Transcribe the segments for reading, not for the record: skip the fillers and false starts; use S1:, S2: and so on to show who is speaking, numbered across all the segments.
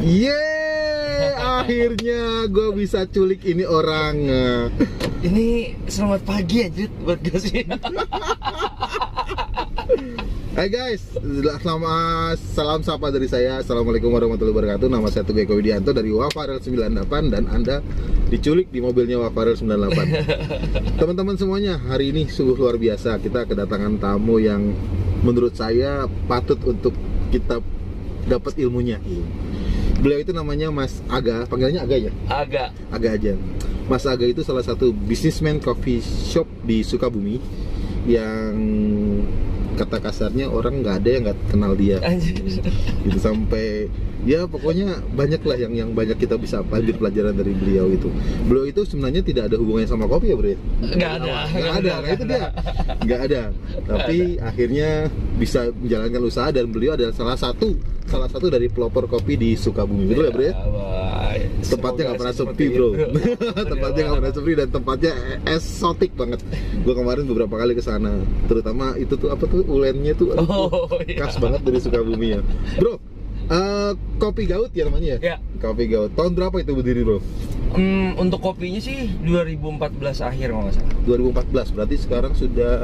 S1: Yeay, akhirnya gue bisa culik ini orang.
S2: Ini selamat pagi aja buat gue sih.
S1: Hai guys, salam sapa dari saya. Assalamualaikum warahmatullahi wabarakatuh. Nama saya Teguh Eko Widianto dari Wafarel 98 dan Anda diculik di mobilnya Wafarel 98. Teman-teman semuanya, hari ini sungguh luar biasa. Kita kedatangan tamu yang menurut saya patut untuk kita dapat ilmunya. Beliau itu namanya Mas Aga, panggilannya Aga ya? Aga aja. Mas Aga itu salah satu businessman coffee shop di Sukabumi yang kata kasarnya orang nggak ada yang nggak kenal dia. Gitu sampai ya pokoknya banyak lah yang banyak kita bisa ambil pelajaran dari beliau itu. Beliau itu sebenarnya tidak ada hubungannya sama kopi ya bro?
S2: Nggak ada.
S1: Nah itu dia, nggak ada. Tapi akhirnya bisa menjalankan usaha dan beliau adalah salah satu dari pelopor kopi di Sukabumi, betul ya bro ya? Tempatnya nggak pernah sepi bro. Tempatnya nggak pernah sepi dan tempatnya eksotik banget. Gue kemarin beberapa kali ke sana, terutama itu tuh apa tuh ulennya tuh, khas banget dari Sukabumi ya, bro. Kopi Gaut ya namanya ya? Kopi Gaut. Tahun berapa itu berdiri bro?
S2: Untuk kopinya sih 2014 akhir kalau nggak salah.
S1: 2014 berarti sekarang sudah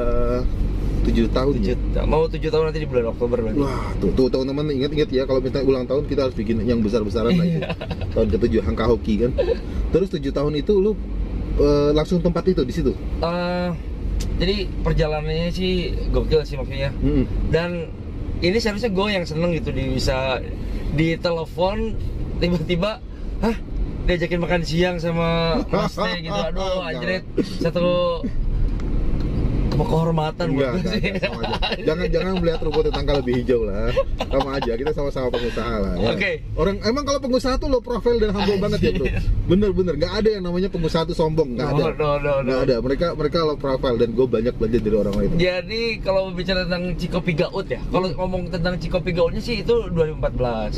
S1: 7 tahun ya?
S2: Mau 7 tahun nanti di bulan Oktober berarti.
S1: Wah, tuh teman-teman ingat ya kalau misalnya ulang tahun kita harus bikin yang besar-besaran lah itu. Tahun ke-7 angka hoki kan. Terus 7 tahun itu lu langsung tempat itu di situ.
S2: Jadi perjalanannya sih gokil sih maksudnya. Dan ini seharusnya gue yang seneng gitu bisa ditelepon tiba-tiba, diajakin makan siang sama Mas Teh gitu. Aduh anjrit, satu kehormatan buat gue sih.
S1: Jangan melihat rumput tetangga lebih hijau lah. Sama aja, kita sama-sama pengusaha lah ya. Orang emang kalau pengusaha tuh low profile dan humble banget ya bro. Bener, nggak ada yang namanya pengusaha tuh sombong, nggak ada. Nggak ada. Mereka low profile dan gue banyak belajar dari orang lain.
S2: Jadi kalau bicara tentang Cikopi Gaut ya, kalau ngomong tentang Cikopi Gautnya sih itu 2014.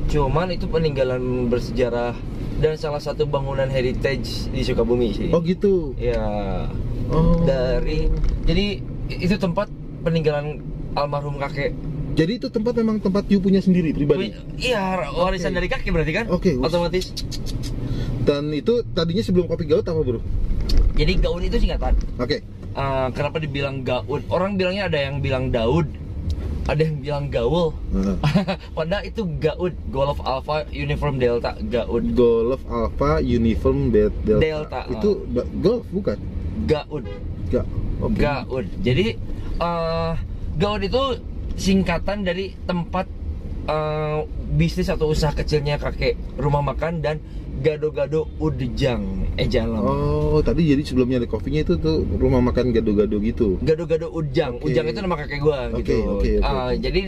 S2: Cuman itu peninggalan bersejarah dan salah satu bangunan heritage di Sukabumi sih.
S1: Oh gitu.
S2: Ya. Jadi itu tempat peninggalan almarhum kakek.
S1: Jadi itu tempat memang tempat you punya sendiri pribadi?
S2: Iya, warisan dari kakek berarti kan? Otomatis.
S1: Dan itu tadinya sebelum Kopi Gaut apa bro?
S2: Jadi Gaut itu singkatan.
S1: Kenapa
S2: dibilang Gaut? Orang bilangnya ada yang bilang Daud, ada yang bilang Gaul. Padahal itu Gaut, Golf Alpha Uniform Delta, Gaut.
S1: Golf Alpha Uniform Delta. Itu golf bukan?
S2: Gaut. Gaut. Jadi Gaut itu singkatan dari tempat bisnis atau usaha kecilnya kakek, rumah makan dan gado-gado Udjang Jalan. Oh,
S1: tadi jadi sebelumnya ada kopinya itu tuh rumah makan gado-gado gitu.
S2: Gado-gado Udjang. Udjang itu nama kakek gua gitu. Jadi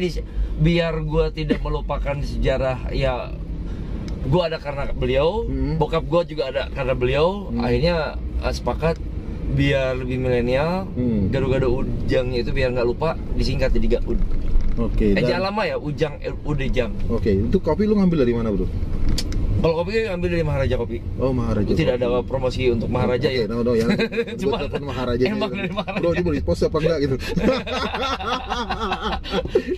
S2: biar gua tidak melupakan sejarah ya, gua ada karena beliau, bokap gua juga ada karena beliau. Akhirnya sepakat biar lebih milenial, gado-gado Udjang itu biar nggak lupa disingkat jadi Gaud. Jangan lama ya, Ujang Udjang.
S1: Itu kopi lu ngambil dari mana bro?
S2: Kalau kopi ngambil dari Maharaja Kopi. Oh Maharaja. Tidak ada promosi untuk Maharaja ya.
S1: Yang cuma Maharaja.
S2: Emang dari Maharaja.
S1: Bro, coba di post apa enggak gitu.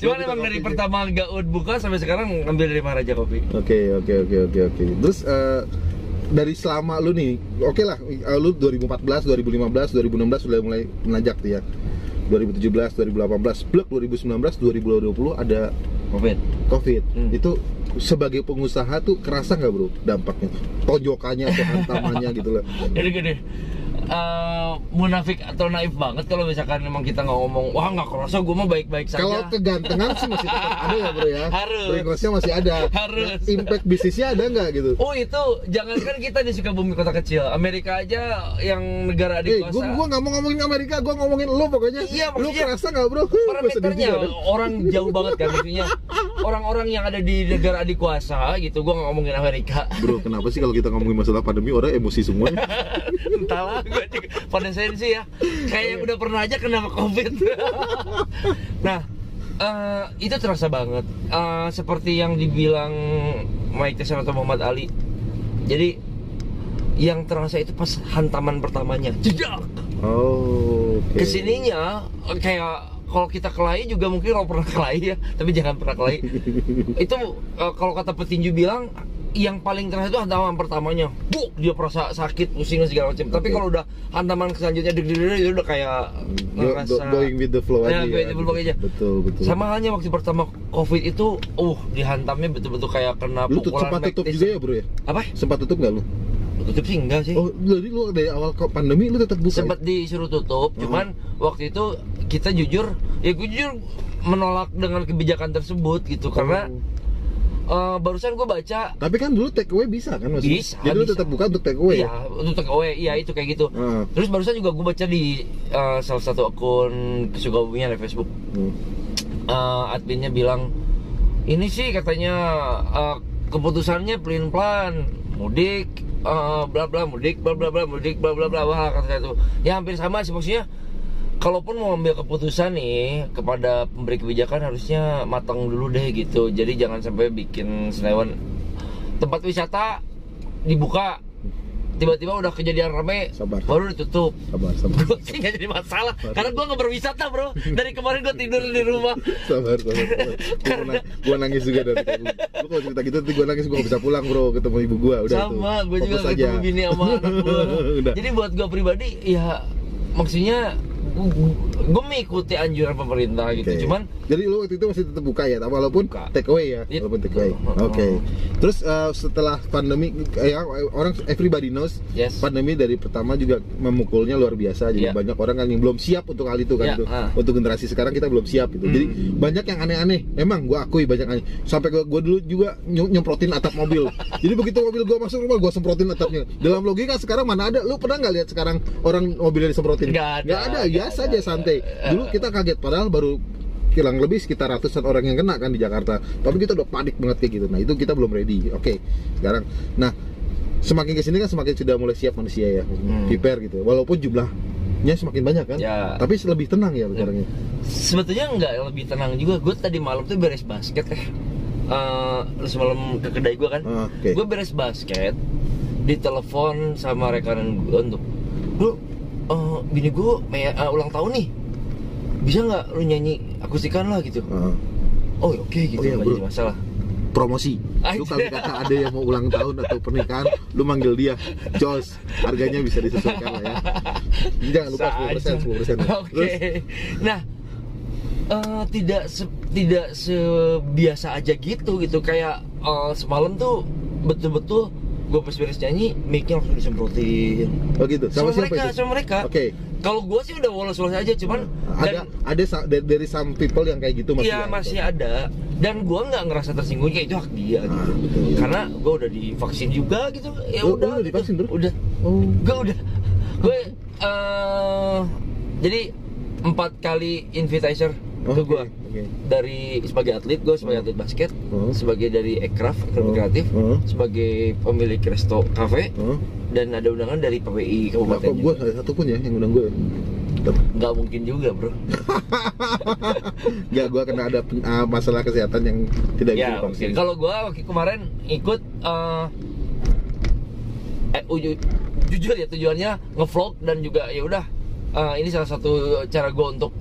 S2: Cuman emang dari pertama Gaud buka sampai sekarang ngambil dari Maharaja Kopi.
S1: Oke. Terus dari selama lu nih, lu 2014, 2015, 2016 sudah mulai menanjak tuh ya. 2017, 2018, blok 2019, 2020 ada COVID. Itu sebagai pengusaha tuh kerasa nggak bro dampaknya, tonjokannya atau hantamannya gitu loh?
S2: Jadi gini, munafik atau naif banget kalau misalkan memang kita nggak ngomong, wah nggak kerasa gue mah baik-baik saja.
S1: Kalau kegantengan sih masih tetap ada ya bro ya.
S2: Harus.
S1: Berinvestasinya masih ada.
S2: Harus.
S1: Impact bisnisnya ada nggak gitu?
S2: Oh itu, jangankan kita di Sukabumi kota kecil, Amerika aja yang negara adik kuasa.
S1: Gue nggak mau ngomongin Amerika, gue ngomongin lo pokoknya.
S2: Iya,
S1: lu kerasa nggak bro?
S2: Parameternya orang jauh banget kan, maksudnya orang-orang yang ada di negara adik kuasa gitu. Gue nggak ngomongin Amerika.
S1: Bro, kenapa sih kalau kita ngomongin masalah pandemi orang emosi semua?
S2: Entahlah, gue juga pada sensi ya. Kayak yang udah pernah aja kena COVID. Nah, itu terasa banget. Seperti yang dibilang Mike Tyson atau Muhammad Ali. Jadi yang terasa itu pas hantaman pertamanya, jedak.
S1: Kesininya
S2: kayak kalau kita kelahi juga mungkin kalau pernah kelahi ya, tapi jangan pernah kelahi. Itu kalau kata petinju bilang yang paling terasa itu hantaman pertamanya, dia perasa sakit, pusing dan segala macam. Tapi kalau udah hantaman selanjutnya itu udah kayak ngerasa
S1: going with the flow aja.
S2: Going with the flow aja.
S1: Betul.
S2: Sama halnya waktu pertama COVID itu, dihantamnya betul-betul kayak kena
S1: lu
S2: pukulan. Lu
S1: sempat tutup juga ya bro ya?
S2: Apa?
S1: Sempat tutup nggak lu?
S2: Tutup sih enggak sih.
S1: Oh, jadi lu dari awal pandemi lu tetap buka?
S2: Sempat disuruh tutup, cuman waktu itu kita gue jujur menolak dengan kebijakan tersebut gitu, karena barusan gue baca. Tapi
S1: kan dulu take away bisa kan maksudnya?
S2: Bisa.
S1: Jadi lu tetap buka untuk take away?
S2: Iya, untuk take away, iya itu kayak gitu. Terus barusan juga gue baca di salah satu akun Sukabumi di Facebook. Adminnya bilang, ini sih katanya keputusannya pelin-pelan, mudik, mudik, wah kata itu. Ya hampir sama sih maksudnya. Kalaupun mau ambil keputusan nih kepada pemberi kebijakan harusnya matang dulu deh gitu. Jadi jangan sampai bikin senewan tempat wisata dibuka, tiba-tiba udah kejadian rame, baru ditutup.
S1: Sabar.
S2: Gue sih nggak jadi masalah, karena gue nggak berwisata bro. Dari kemarin gue tidur di rumah.
S1: Sabar. Gue nangis juga dari tadi. Lu kalau cerita gitu nanti gue nangis, gue nggak bisa pulang bro, ketemu ibu gue. Udah
S2: sama, gue juga ketemu gini sama anak gue. Jadi buat gue pribadi ya maksudnya gue mengikuti anjuran pemerintah gitu. Cuman
S1: jadi lu waktu itu masih tetap buka ya, walaupun take away ya, walaupun take away. Terus setelah pandemi orang everybody knows pandemi dari pertama juga memukulnya luar biasa. Jadi banyak orang kan yang belum siap untuk hal itu kan itu. Untuk generasi sekarang kita belum siap gitu. Jadi banyak yang aneh-aneh. Emang gue akui banyak aneh. Sampai gue dulu juga nyemprotin atap mobil. Jadi begitu mobil gue masuk rumah gue semprotin atapnya. Dalam logika sekarang mana ada? Lu pernah nggak lihat sekarang orang mobilnya disemprotin? Nggak ada. Biasa aja santai. Dulu kita kaget padahal baru kurang lebih sekitar ratusan orang yang kena kan di Jakarta. Tapi kita udah panik banget kayak gitu. Nah itu kita belum ready. Sekarang, nah semakin kesini kan semakin sudah mulai siap manusia ya, prepare gitu. Walaupun jumlahnya semakin banyak kan, tapi lebih tenang ya sekarangnya.
S2: Sebetulnya nggak lebih tenang juga. Gue tadi malam tuh beres basket semalam ke kedai gue kan. Gue beres basket, ditelepon sama rekanan gue untuk, bro, bini gue ulang tahun nih, bisa nggak lu nyanyi akustikan lah gitu. Oke gitu, nggak jadi masalah.
S1: Promosi, lu kalau kata ada yang mau ulang tahun atau pernikahan, lu manggil dia, Jos, harganya bisa disesuaikan lah ya. Jangan lupa 10%.
S2: Nah, tidak sebiasa aja gitu kayak semalam tuh betul-betul gue pas beres nyanyi, mic-nya langsung disemprotin.
S1: Oh gitu, sama
S2: mereka. Kalau gue sih udah wolos-wolos aja, cuman
S1: ada dari some people yang kayak gitu masih.
S2: Iya, masih ada. Dan gue nggak ngerasa tersinggung, kayak itu hak dia gitu.
S1: Betul.
S2: Karena gue udah divaksin juga gitu. Ya udah.
S1: Divaksin bro?
S2: Udah. Gue jadi 4 kali invitator ke gue. Dari sebagai atlet, gue sebagai atlet basket, sebagai dari Ekraf kreatif, sebagai pemilik resto cafe, dan ada undangan dari PPI Kabupaten.
S1: Gue ada satu pun ya yang undang gue.
S2: Nggak mungkin juga bro.
S1: Nggak, gue kena ada masalah kesehatan yang tidak bisa divaksin.
S2: Kalau gue waktu kemarin ikut jujur ya tujuannya ngevlog dan juga ya udah ini salah satu cara gue untuk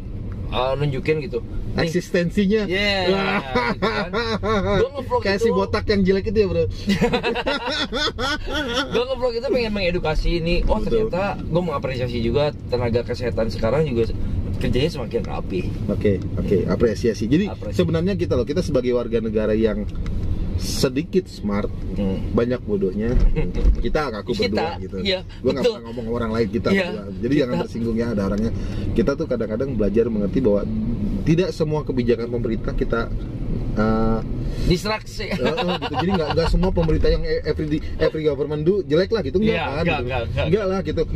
S2: nunjukin gitu
S1: eksistensinya.
S2: Gitu kan. Gue ngevlog
S1: kayak
S2: itu,
S1: si botak yang jelek itu ya bro.
S2: Gue ngevlog itu pengen mengedukasi ini. Ternyata gue mengapresiasi juga tenaga kesehatan sekarang juga kerjanya semakin rapi. Oke,
S1: apresiasi. Jadi sebenarnya kita sebagai warga negara yang sedikit smart, banyak bodohnya. Kita aku berdua gitu. Gue nggak pernah ngomong orang lain kita berdua. Jadi jangan tersinggung ya ada orangnya. Kita tuh kadang-kadang belajar mengerti bahwa tidak semua kebijakan pemerintah kita
S2: distraksi.
S1: Gitu. Jadi nggak semua pemerintah yang every government do jelek lah gitu, enggak lah gitu.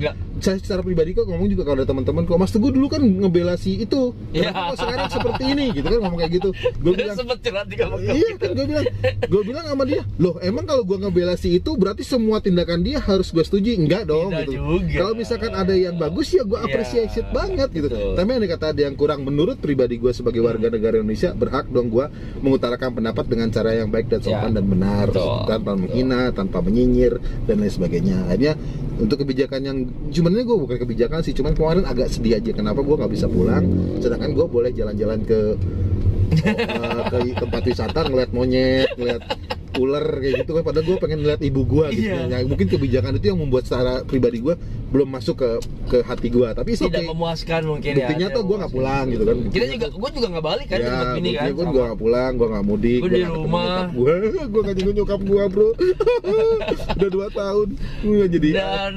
S1: Saya secara pribadi kok ngomong juga kalau ada teman-teman kok Mas Teguh dulu kan ngebela si itu, kenapa sekarang seperti ini gitu kan, ngomong kayak gitu. Gue bilang gue bilang sama dia, loh emang kalau gue ngebela si itu berarti semua tindakan dia harus gue setuju? Enggak dong gitu. Kalau misalkan ada yang bagus ya gue apresiasi banget gitu. Tapi yang kata ada yang kurang, menurut pribadi gue sebagai warga negara Indonesia berhak dong gue mengutarakan pendapat dengan cara yang baik dan sopan dan benar, tanpa menghina, tanpa menyinyir dan lain sebagainya. Akhirnya untuk kebijakan yang sebenarnya gue bukan kebijakan sih, cuman kemarin agak sedih aja kenapa gue nggak bisa pulang, sedangkan gue boleh jalan-jalan ke tempat wisata, ngeliat monyet, ngeliat ular kayak gitu kan, padahal gue pengen lihat ibu gue gitu. Ya, mungkin kebijakan itu yang membuat secara pribadi gue belum masuk ke hati gue, tapi
S2: tidak memuaskan mungkin.
S1: Buktinya tuh gue nggak pulang gitu kan.
S2: Gue juga nggak balik kan,
S1: ya,
S2: ini kan.
S1: Gue nggak pulang, gue nggak mudik,
S2: gue di rumah.
S1: Gue nggak nyinggung nyokap gue bro. Udah 2 tahun jadi.
S2: Dan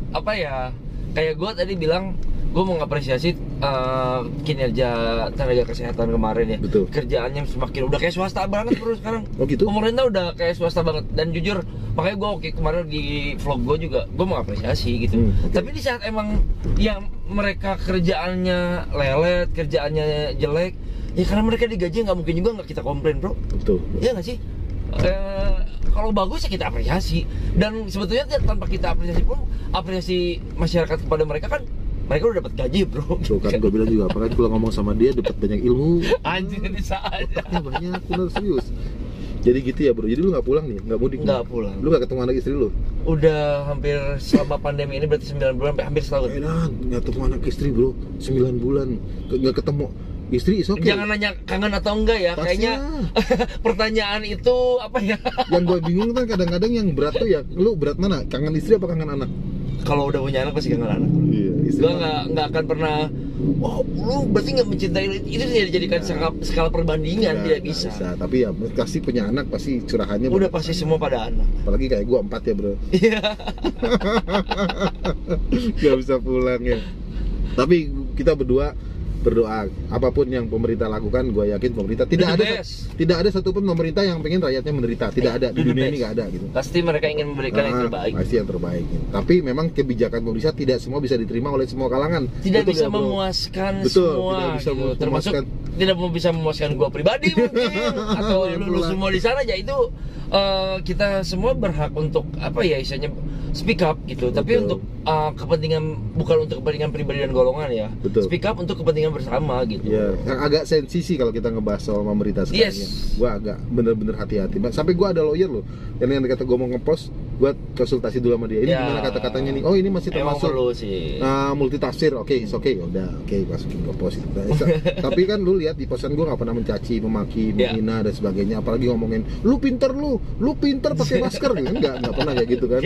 S2: apa ya? Kayak gue tadi bilang, gue mau ngapresiasi kinerja tenaga kesehatan kemarin ya.
S1: Betul.
S2: Kerjaannya semakin udah kayak swasta banget bro sekarang.
S1: Oh gitu?
S2: Pemerintah udah kayak swasta banget. Dan jujur, makanya gue kemarin di vlog gue juga gue mau ngapresiasi gitu. Tapi di saat emang yang mereka kerjaannya lelet, kerjaannya jelek, ya karena mereka digaji nggak mungkin juga nggak kita komplain bro.
S1: Betul.
S2: Iya nggak sih? Kalau bagus ya kita apresiasi. Dan sebetulnya tanpa kita apresiasi pun, apresiasi masyarakat kepada mereka kan, mereka udah dapat gaji bro.
S1: Tuh kan gue bilang juga, apalagi kalau ngomong sama dia dapat banyak ilmu.
S2: Anjir bisa aja.
S1: Banyak, bener serius. Jadi gitu ya bro. Jadi lu nggak pulang nih, nggak mudik?
S2: Nggak pulang.
S1: Lu nggak ketemu anak istri lu?
S2: Udah hampir selama pandemi ini berarti 9 bulan, hampir setahun.
S1: Enak, nggak ketemu anak istri bro, 9 bulan nggak ketemu istri, is okay.
S2: Jangan nanya kangen atau enggak ya.
S1: Pasti
S2: kayaknya pertanyaan itu apa ya?
S1: Yang gue bingung kan kadang-kadang yang berat tuh ya, lu berat mana? Kangen istri apa kangen anak?
S2: Kalau udah punya anak pasti kangen anak.
S1: Iya,
S2: gue nggak akan pernah. Oh, lu berarti nggak mencintai itu tidak dijadikan skala perbandingan, tidak bisa.
S1: Tapi ya pasti punya anak pasti curahannya.
S2: Udah pasti semua pada anak.
S1: Apalagi kayak gue 4 ya bro.
S2: Iya.
S1: Gak bisa pulang ya. Tapi kita berdoa apapun yang pemerintah lakukan, gue yakin pemerintah tidak ada satupun pemerintah yang pengen rakyatnya menderita. Tidak ada di dunia ini, nggak ada gitu.
S2: Pasti mereka ingin memberikan yang terbaik.
S1: Pasti yang terbaik. Tapi memang kebijakan pemerintah tidak semua bisa diterima oleh semua kalangan.
S2: Tidak bisa memuaskan semua. Tidak bisa termasuk tidak bisa memuaskan gue pribadi mungkin atau lu semua di sana ya. Itu kita semua berhak untuk apa ya, istilahnya speak up gitu. Betul. Tapi untuk kepentingan, bukan untuk kepentingan pribadi dan golongan ya. Betul. Speak up untuk kepentingan bersama gitu.
S1: Ya, yang agak sensisi kalau kita ngebahas soal pemerintah sekarang. Yes. Gua agak bener-bener hati-hati. Sampai gua ada lawyer loh. Yang kata gua mau ngepost, gua konsultasi dulu sama dia. Ini gimana kata-katanya nih? Oh, ini masih termasuk multitafsir. Oke, udah. Oke, masukin ke post itu. Tapi kan lu lihat di posan gua nggak pernah mencaci, memaki, menghina dan sebagainya. Apalagi ngomongin lu pinter pakai masker gitu. Enggak pernah kayak gitu kan.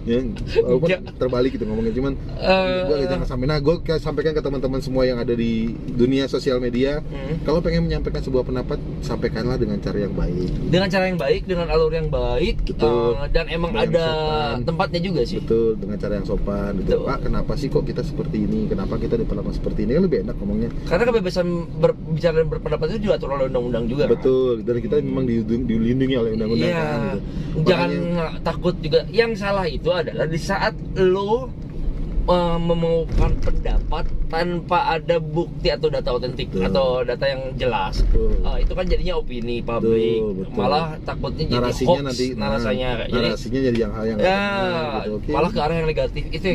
S1: Ya, walaupun terbalik gitu ngomongin, cuman gue jangan sampai. Nah, gue sampaikan ke teman-teman semua yang ada di dunia sosial media, kalau pengen menyampaikan sebuah pendapat, sampaikanlah dengan cara yang baik, dengan alur yang baik. Betul. Dan emang ada tempatnya juga sih. Betul, dengan cara yang sopan gitu. Pak, kenapa sih kok kita seperti ini, kenapa kita diperlakukan seperti ini, kan lebih enak ngomongnya. Karena kebebasan berbicara dan berpendapat itu juga diatur oleh undang-undang juga. Betul, dan kita memang dilindungi oleh undang-undang kan, gitu. Jangan takut juga. Yang salah itu adalah di saat lo memaukan pendapat tanpa ada bukti atau data otentik atau data yang jelas. Itu kan jadinya opini publik. Betul. Malah takutnya jadi narasinya
S2: hoax,
S1: nanti narasinya jadi yang hal yang
S2: gitu. Malah ke arah yang negatif. Itu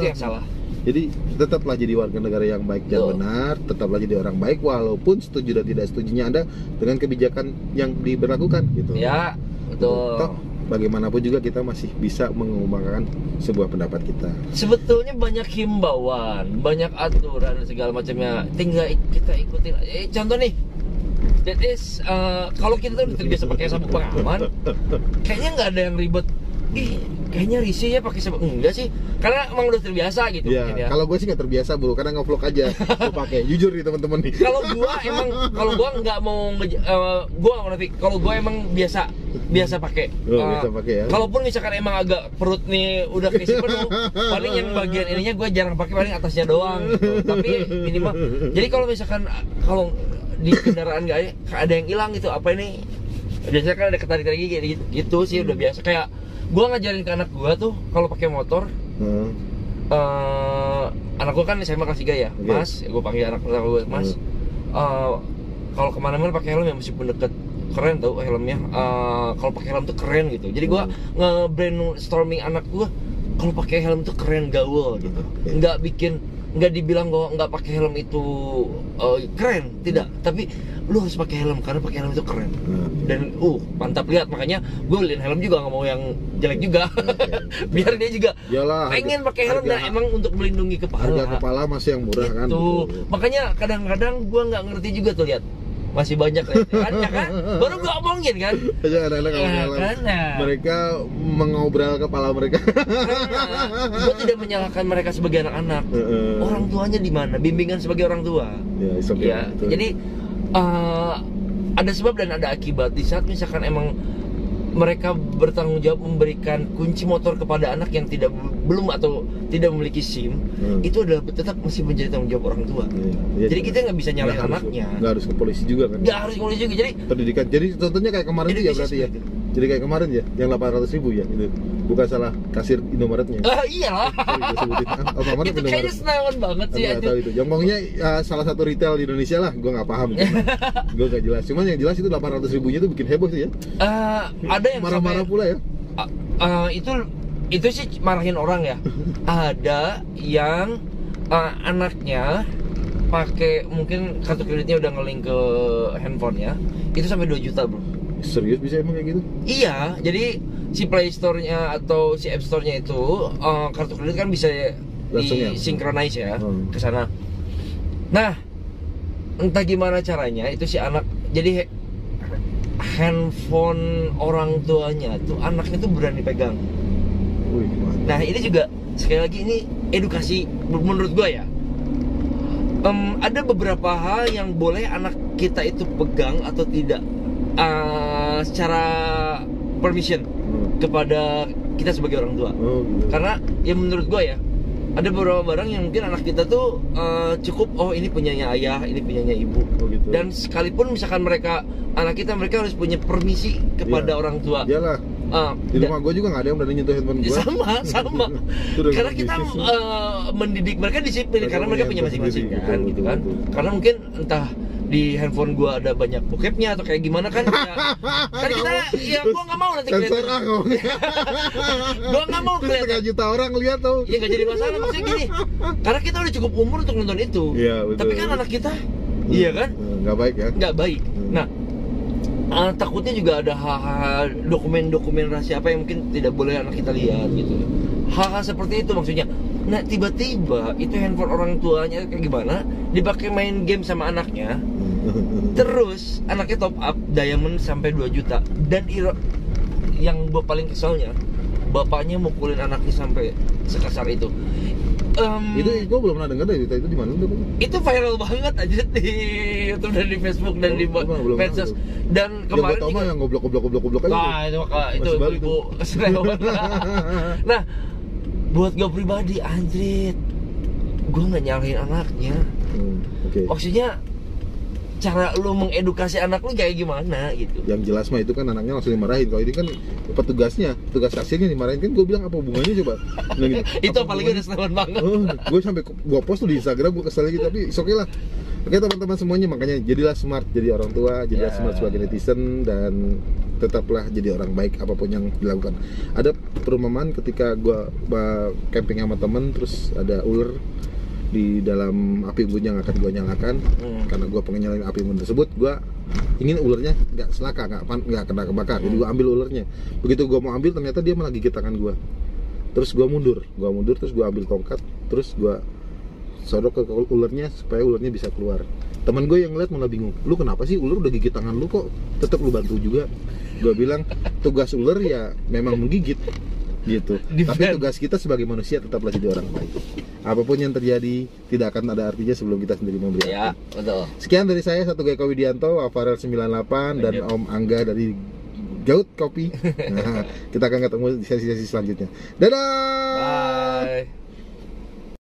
S2: yang salah. Jadi tetaplah jadi warga negara yang baik dan benar, tetaplah jadi orang baik walaupun setuju dan tidak setujunya Anda dengan kebijakan yang diberlakukan gitu. Ya, betul. Bagaimanapun juga kita masih bisa mengembangkan sebuah pendapat kita. Sebetulnya banyak himbauan, banyak aturan segala macamnya. Tinggal kita ikutin. Contoh nih, that is kalau kita udah terbiasa pakai sabuk pengaman, kayaknya nggak ada yang ribet. Kayaknya risih ya pakai sabuk. Enggak sih, karena emang udah terbiasa gitu. Ya. Kalau gue sih nggak terbiasa bro, karena nge-vlog aja gue pakai. Jujur nih teman-teman nih. Kalau gue nggak mau kalau gue emang biasa pakai. Biasa pakai ya. Kalaupun misalkan emang agak perut nih udah keisi penuh, paling yang bagian ininya gue jarang pakai, paling atasnya doang. Gitu. Tapi minimal. Jadi kalau misalkan di kendaraan nggak ada yang hilang gitu, apa ini? Biasanya kan ada ketarik-tarik gitu sih, udah biasa. Kayak gue ngajarin ke anak gue tuh kalau pakai motor. Anak gue kan SMA kelas 3 ya, Mas. Gue panggil anak gue Mas. Kalau kemana-mana pakai helm ya meskipun deket, keren tau helmnya. Kalau pakai helm tuh keren gitu. Jadi gue nge-brainstorming anak gue, kalau pakai helm tuh keren, gaul gitu. Nggak dibilang gue nggak pakai helm itu keren, tidak. Tapi lu harus pakai helm karena pakai helm itu keren. Dan mantap lihat, makanya gue beliin helm juga, nggak mau yang jelek juga. Biar dia juga
S1: yalah,
S2: pengen pakai helm dan emang untuk melindungi kepala.
S1: Harga kepala masih yang murah kan.
S2: Makanya kadang-kadang gue nggak ngerti juga tuh, lihat masih banyak kan, ya kan? Baru gue omongin kan.
S1: Anak-anak mereka mengobrol kepala mereka.
S2: Gue tidak menyalahkan mereka sebagai anak-anak. Orang tuanya di mana? Bimbingan sebagai orang tua. Ya, jadi ada sebab dan ada akibat. Di saat misalkan emang mereka bertanggung jawab memberikan kunci motor kepada anak yang belum atau tidak memiliki SIM, itu adalah tetap mesti menjadi tanggung jawab orang tua. Jadi kita nggak bisa nyalahin anaknya.
S1: Nggak harus ke polisi juga kan?
S2: Nggak harus ke polisi juga. Jadi
S1: pendidikan. Jadi contohnya kayak kemarin ya berarti ya. Jadi kayak kemarin ya, yang 800.000 ya itu. Bukan salah kasir Indomaretnya.
S2: Iyalah.
S1: Itu
S2: kayaknya senawan banget sih.
S1: Itu. Yang ngomongnya salah satu retail di Indonesia lah, gue nggak paham. Gue nggak jelas. Cuman yang jelas itu 800.000-nya itu bikin heboh sih ya.
S2: Ada yang
S1: marah-marah pula ya.
S2: Itu sih marahin orang ya. Ada yang anaknya pakai mungkin kartu kreditnya udah nge-link ke handphonenya, itu sampai 2 juta bro.
S1: Serius bisa emang kayak gitu?
S2: Iya, jadi si Play Store-nya atau si App Store-nya itu kartu kredit kan bisa disinkronize ya ke sana. Nah, entah gimana caranya itu si anak, jadi handphone orang tuanya tuh anaknya tuh berani pegang. Nah, ini juga sekali lagi ini edukasi menurut gua ya. Ada beberapa hal yang boleh anak kita itu pegang atau tidak secara permission kepada kita sebagai orang tua. Karena ya menurut gue ya, ada beberapa barang yang mungkin anak kita tuh cukup ini punyanya ayah, ini punyanya ibu. Dan sekalipun misalkan anak kita harus punya permisi kepada orang tua.
S1: Iyalah. Di rumah gue juga nggak ada yang berani nyentuh handphone gue.
S2: Sama. Karena kita mendidik mereka disiplin karena mereka punya masing-masing kan, gitu kan. Karena mungkin entah di handphone gua ada banyak bokepnya atau kayak gimana kan ya. Kan kita ya gua nggak mau nanti kelihatan. Gua nggak mau kelihatan
S1: 3 juta orang lihat tuh.
S2: Ya nggak jadi masalah, maksudnya gini. Karena kita udah cukup umur untuk nonton itu.
S1: Iya, betul.
S2: Tapi kan anak kita iya kan?
S1: Nggak baik ya?
S2: Nggak baik. Nah, takutnya juga ada hal-hal dokumen-dokumen rahasia apa yang mungkin tidak boleh anak kita lihat gitu. Hal-hal seperti itu maksudnya. Nah, tiba-tiba itu handphone orang tuanya kayak gimana dipakai main game sama anaknya. Terus anaknya top up diamond sampai 2 juta. Dan yang gue paling keselnya, bapaknya mukulin anaknya sampai sekasar itu.
S1: Itu gue belum pernah dengar deh, itu di mana tuh?
S2: Itu viral banget aja di YouTube dan di Facebook dan di medsos. Dan kemarin
S1: yang gue yang goblok aja.
S2: Nah, itu ibu selewat. Nah, buat gue pribadi, anjrit, gue nggak nyalahin anaknya. Maksudnya cara lu mengedukasi anak lu kayak gimana gitu.
S1: Yang jelas mah itu kan anaknya langsung dimarahin. Kalau ini kan tugas kasirnya dimarahin, kan gue bilang apa hubungannya coba. Nah, gitu.
S2: Itu apalagi udah senang banget.
S1: Gue sampai gue post tuh di Instagram, gue kesel gitu, tapi oke lah. Oke teman-teman semuanya, makanya jadilah smart jadi orang tua, jadilah smart sebagai netizen, dan tetaplah jadi orang baik apapun yang dilakukan. Ada perumpamaan ketika gue camping sama temen, terus ada ular di dalam api unggun yang akan gue nyalakan. Karena gue pengen nyalain api unggun tersebut, gue ingin ularnya nggak celaka, nggak kena kebakar. Jadi gue ambil ularnya. Begitu gue mau ambil, ternyata dia malah gigit tangan gue. Terus gue mundur, terus gue ambil tongkat, terus gue sodok ke ularnya supaya ularnya bisa keluar. Teman gue yang ngeliat malah bingung, lu kenapa sih, ular udah gigit tangan lu kok tetap lu bantu juga? Gue bilang tugas ular ya memang menggigit gitu. Tapi tugas kita sebagai manusia tetaplah jadi orang baik. Apapun yang terjadi tidak akan ada artinya sebelum kita sendiri memberi arti.
S2: Ya, betul.
S1: Sekian dari saya, Satu Geko Widianto, Wafarel 98 dan Om Angga dari Gaut Kopi. Nah, kita akan ketemu di sesi-sesi selanjutnya. Dadah.
S2: Bye.